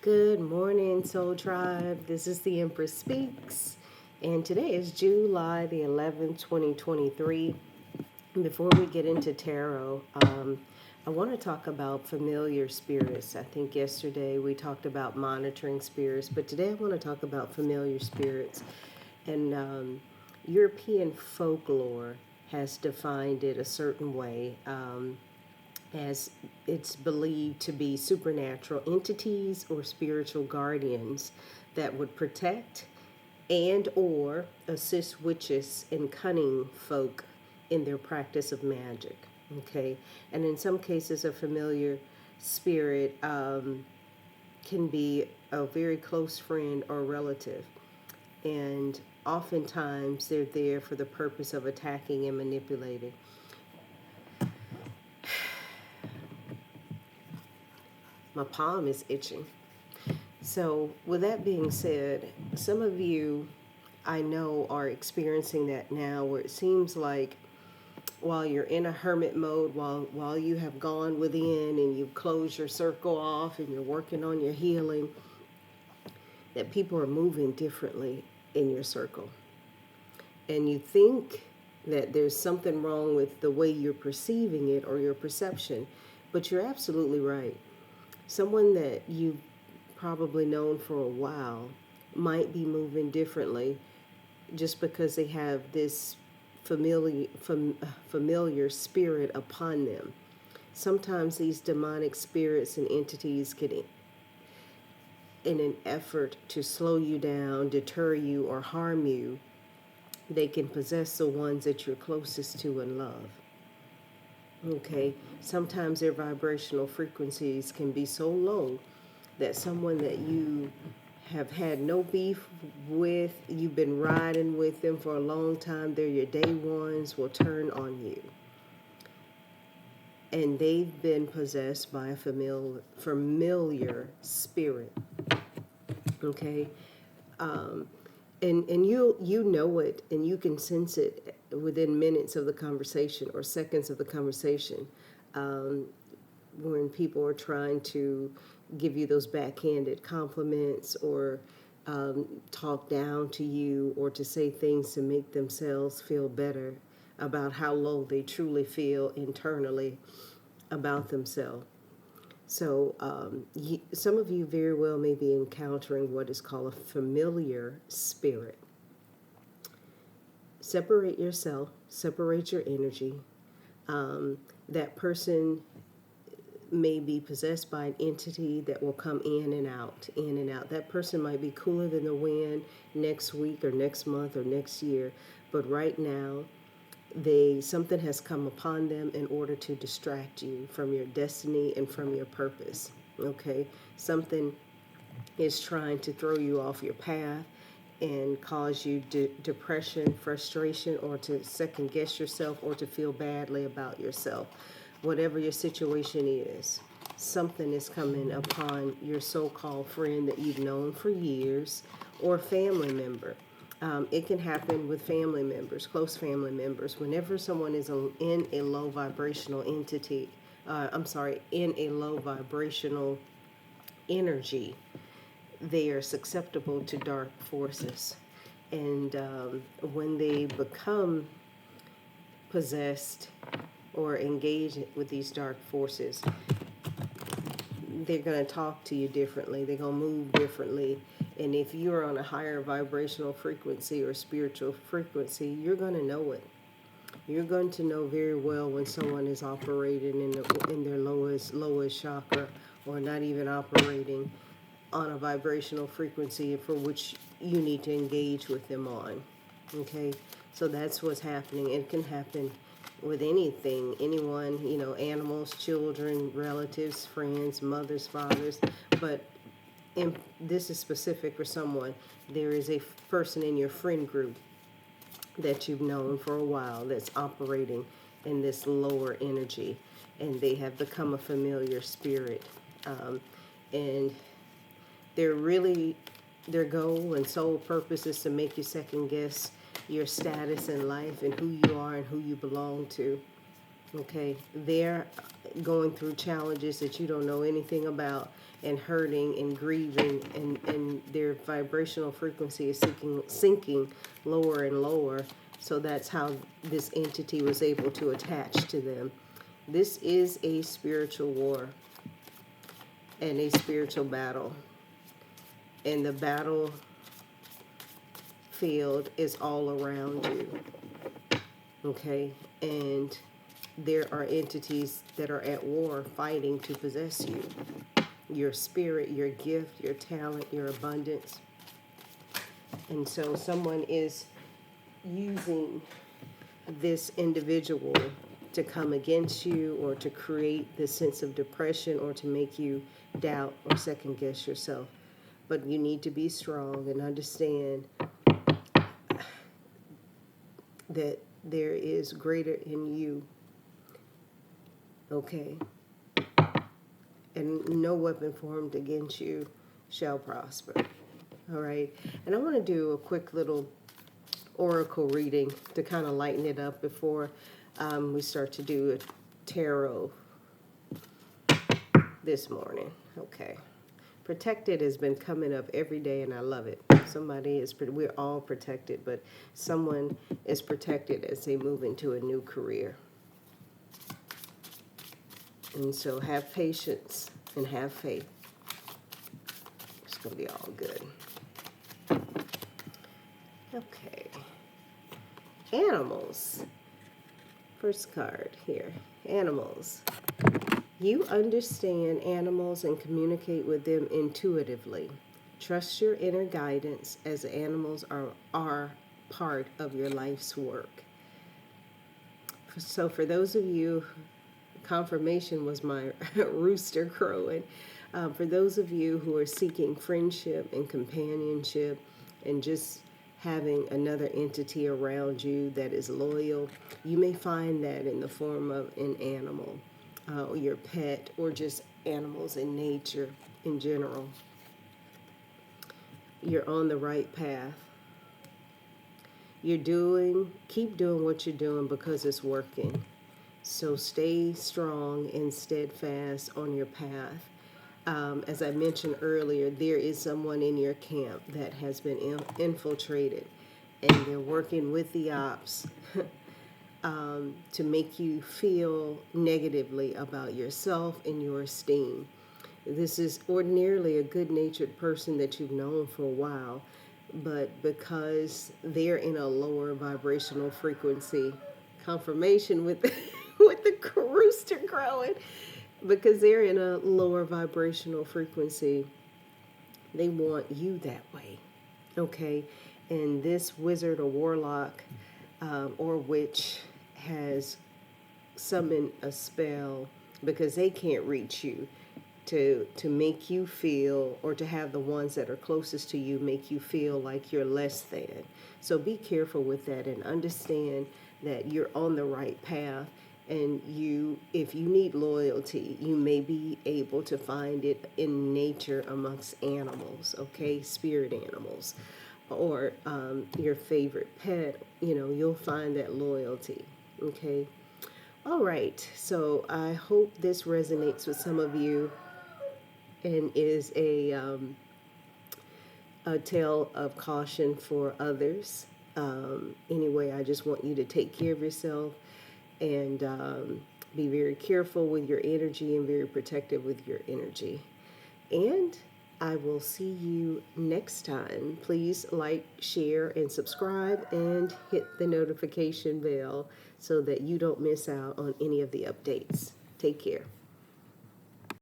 Good morning, Soul Tribe. This is the Empress Speaks, and today is July the 11th, 2023. And before we get into tarot, I want to talk about familiar spirits. I think yesterday we talked about monitoring spirits, but today I want to talk about familiar spirits. And European folklore has defined it a certain way. As it's believed to be supernatural entities or spiritual guardians that would protect and or assist witches and cunning folk in their practice of magic. Okay, and in some cases a familiar spirit can be a very close friend or relative, and oftentimes they're there for the purpose of attacking and manipulating. My palm is itching. So, with that being said, some of you I know are experiencing that now, where it seems like while you're in a hermit mode, while you have gone within and you close your circle off and you're working on your healing, that people are moving differently in your circle. And you think that there's something wrong with the way you're perceiving it or your perception, but you're absolutely right. Someone that you've probably known for a while might be moving differently just because they have this familiar spirit upon them. Sometimes these demonic spirits and entities get in an effort to slow you down, deter you, or harm you. They can possess the ones that you're closest to and love. Okay, sometimes their vibrational frequencies can be so low that someone that you have had no beef with, you've been riding with them for a long time, they're your day ones, will turn on you. And they've been possessed by a familiar spirit. Okay? And you know it, and you can sense it within minutes of the conversation or seconds of the conversation, when people are trying to give you those backhanded compliments or talk down to you or to say things to make themselves feel better about how low they truly feel internally about themselves. So some of you very well may be encountering what is called a familiar spirit. Separate yourself, separate your energy. That person may be possessed by an entity that will come in and out, in and out. That person might be cooler than the wind next week or next month or next year, but right now something has come upon them in order to distract you from your destiny and from your purpose. Okay, something is trying to throw you off your path and cause you depression, frustration, or to second guess yourself or to feel badly about yourself. Whatever your situation is, something is coming upon your so-called friend that you've known for years or family member. It can happen with family members, close family members. Whenever someone is in a low vibrational entity, in a low vibrational energy, they are susceptible to dark forces. And when they become possessed or engage with these dark forces, they're going to talk to you differently. They're going to move differently. And if you're on a higher vibrational frequency or spiritual frequency, you're going to know it. You're going to know very well when someone is operating in their lowest chakra, or not even operating on a vibrational frequency for which you need to engage with them on. Okay? So that's what's happening. It can happen with anything, anyone, animals, children, relatives, friends, mothers, fathers, but this is specific for someone. There is a person in your friend group that you've known for a while that's operating in this lower energy, and they have become a familiar spirit. And their goal and sole purpose is to make you second guess your status in life and who you are and who you belong to. Okay, they're going through challenges that you don't know anything about, and hurting and grieving, and their vibrational frequency is sinking lower and lower. So that's how this entity was able to attach to them. This is a spiritual war and a spiritual battle. And the battlefield is all around you. Okay? And there are entities that are at war fighting to possess you. Your spirit, your gift, your talent, your abundance. And so someone is using this individual to come against you, or to create this sense of depression, or to make you doubt or second guess yourself. But you need to be strong and understand that there is greater in you. Okay? And no weapon formed against you shall prosper. All right? And I want to do a quick little oracle reading to kind of lighten it up before we start to do a tarot this morning. Okay. Protected has been coming up every day, and I love it. We're all protected, but someone is protected as they move into a new career. And so have patience and have faith. It's going to be all good. Okay. Animals. First card here. Animals. You understand animals and communicate with them intuitively. Trust your inner guidance, as animals are part of your life's work. So for those of you, confirmation was my rooster crowing. For those of you who are seeking friendship and companionship and just having another entity around you that is loyal, you may find that in the form of an animal, your pet, or just animals in nature in general. You're on the right path. Keep doing what you're doing because it's working. So stay strong and steadfast on your path. As I mentioned earlier, there is someone in your camp that has been infiltrated, and they're working with the ops to make you feel negatively about yourself and your esteem. This is ordinarily a good-natured person that you've known for a while, but because they're in a lower vibrational frequency, confirmation with with the rooster crowing, because they're in a lower vibrational frequency, they want you that way. Okay? And this wizard or warlock or witch has summoned a spell, because they can't reach you, to make you feel, or to have the ones that are closest to you make you feel like you're less than. So be careful with that, and understand that you're on the right path. And if you need loyalty, you may be able to find it in nature amongst animals, okay? Spirit animals, or your favorite pet. You'll find that loyalty, okay? All right, so I hope this resonates with some of you and is a tale of caution for others. Anyway, I just want you to take care of yourself, and be very careful with your energy, and very protective with your energy. And I will see you next time. Please like, share, and subscribe, and hit the notification bell so that you don't miss out on any of the updates. Take care.